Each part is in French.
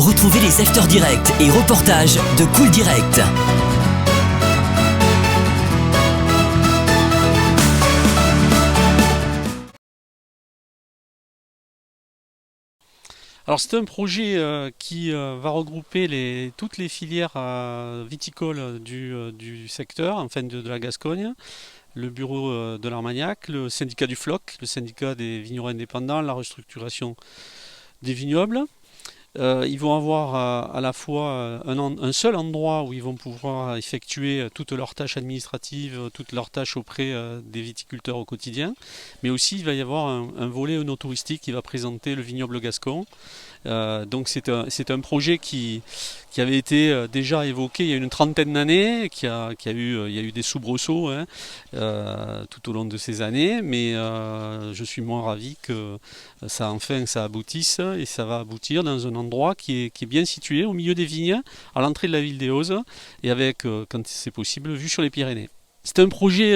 Retrouvez les acteurs directs et reportages de Cool Direct. Alors c'est un projet qui va regrouper toutes les filières viticoles du secteur, enfin de la Gascogne, le bureau de l'Armagnac, le syndicat du Floc, le syndicat des vignerons indépendants, la restructuration des vignobles. Ils vont avoir à la fois un seul endroit où ils vont pouvoir effectuer toutes leurs tâches administratives, toutes leurs tâches auprès des viticulteurs au quotidien, mais aussi il va y avoir un volet œnotouristique qui va présenter le vignoble gascon. Donc c'est un projet qui avait été déjà évoqué il y a une trentaine d'années, il y a eu des soubresauts tout au long de ces années, mais je suis moins ravi que ça aboutisse, et ça va aboutir dans un endroit qui est bien situé au milieu des vignes, à l'entrée de la ville d'Eauze, et avec, quand c'est possible, vue sur les Pyrénées. C'est un projet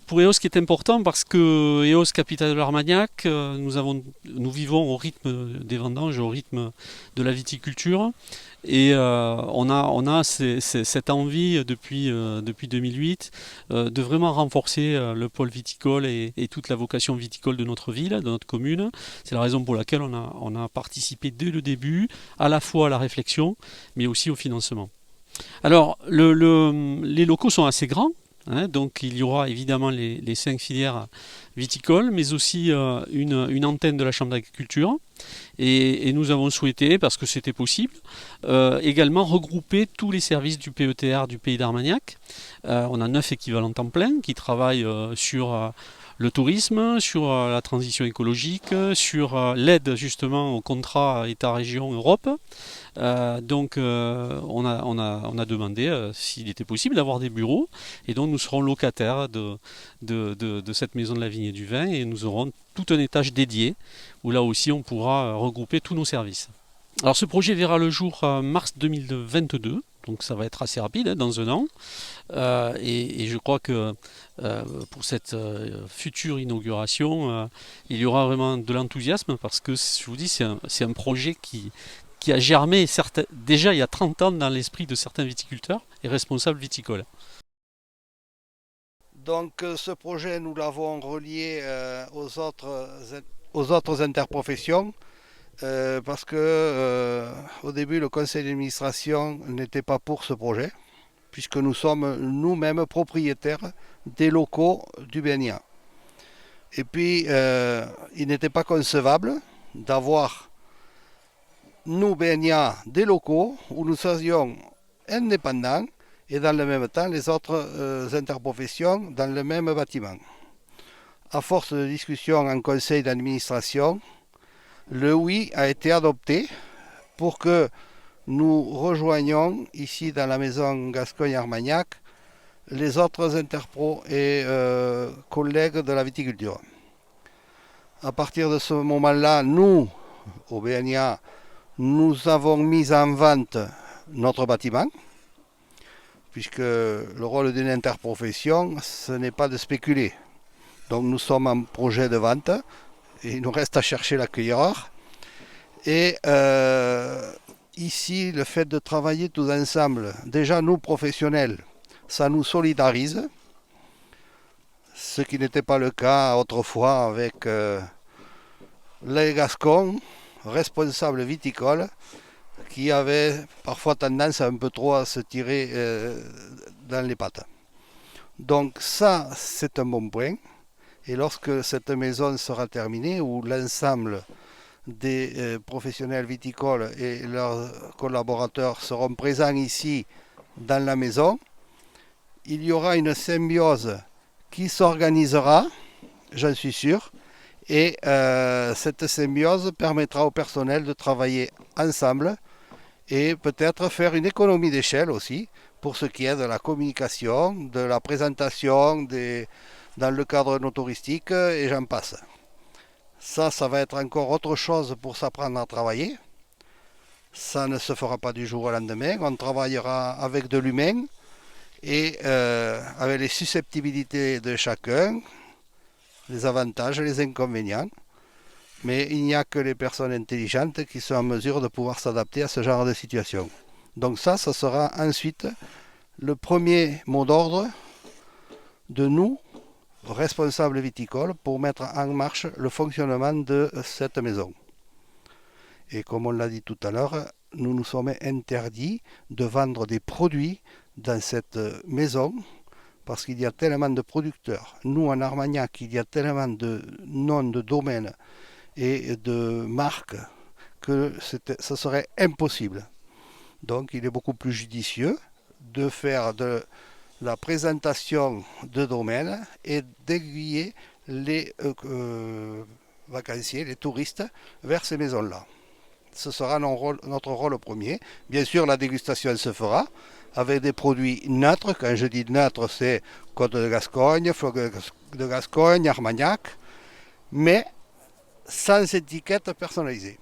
pour EOS qui est important parce que EOS, capitale de l'Armagnac, nous vivons au rythme des vendanges, au rythme de la viticulture. Et on a cette envie depuis 2008 de vraiment renforcer le pôle viticole et toute la vocation viticole de notre ville, de notre commune. C'est la raison pour laquelle on a participé dès le début à la fois à la réflexion mais aussi au financement. Alors les locaux sont assez grands. Donc il y aura évidemment les 5 filières viticoles, mais aussi une antenne de la Chambre d'agriculture. Et nous avons souhaité, parce que c'était possible, également regrouper tous les services du PETR du Pays d'Armagnac. On a 9 équivalents temps plein qui travaillent sur le tourisme, sur la transition écologique, sur l'aide justement au contrat État-région-Europe. On a demandé s'il était possible d'avoir des bureaux, et donc nous serons locataires de cette maison de la vigne et du vin, et nous aurons tout un étage dédié où là aussi on pourra regrouper tous nos services. Alors ce projet verra le jour en mars 2022, donc ça va être assez rapide, dans un an. Et je crois que pour cette future inauguration, il y aura vraiment de l'enthousiasme, parce que je vous dis, c'est un projet qui a germé déjà il y a 30 ans dans l'esprit de certains viticulteurs et responsables viticoles. Donc ce projet, nous l'avons relié aux autres interprofessions, parce que au début le conseil d'administration n'était pas pour ce projet, puisque nous sommes nous-mêmes propriétaires des locaux du BNIA. Et puis il n'était pas concevable d'avoir, nous BNIA, des locaux où nous soyons indépendants et dans le même temps les autres interprofessions dans le même bâtiment. À force de discussion en conseil d'administration, le oui a été adopté pour que nous rejoignions ici dans la maison Gascogne-Armagnac les autres interpros et collègues de la viticulture. À partir de ce moment-là, nous, au BNIA, nous avons mis en vente notre bâtiment, puisque le rôle d'une interprofession, ce n'est pas de spéculer. Donc nous sommes en projet de vente, et il nous reste à chercher l'accueilleur. Et ici, le fait de travailler tous ensemble, déjà nous professionnels, ça nous solidarise, ce qui n'était pas le cas autrefois avec les Gascons, responsables viticoles, qui avaient parfois tendance un peu trop à se tirer dans les pattes. Donc ça, c'est un bon point. Et lorsque cette maison sera terminée, où l'ensemble des professionnels viticoles et leurs collaborateurs seront présents ici dans la maison, il y aura une symbiose qui s'organisera, j'en suis sûr, et cette symbiose permettra au personnel de travailler ensemble et peut-être faire une économie d'échelle aussi pour ce qui est de la communication, de la présentation dans le cadre non touristique, et j'en passe. Ça va être encore autre chose pour s'apprendre à travailler. Ça ne se fera pas du jour au lendemain. On travaillera avec de l'humain et avec les susceptibilités de chacun, les avantages et les inconvénients. Mais il n'y a que les personnes intelligentes qui sont en mesure de pouvoir s'adapter à ce genre de situation. Donc ça sera ensuite le premier mot d'ordre de nous, responsables viticoles, pour mettre en marche le fonctionnement de cette maison. Et comme on l'a dit tout à l'heure, nous nous sommes interdits de vendre des produits dans cette maison parce qu'il y a tellement de producteurs. Nous, en Armagnac, il y a tellement de noms de domaines et de marques que ça serait impossible. Donc il est beaucoup plus judicieux de faire de la présentation de domaines et d'aiguiller les vacanciers, les touristes vers ces maisons-là. Ce sera notre rôle premier. Bien sûr, la dégustation se fera avec des produits neutres. Quand je dis neutres, c'est Côte de Gascogne, Fleur de Gascogne, Armagnac, mais sans étiquette personnalisée.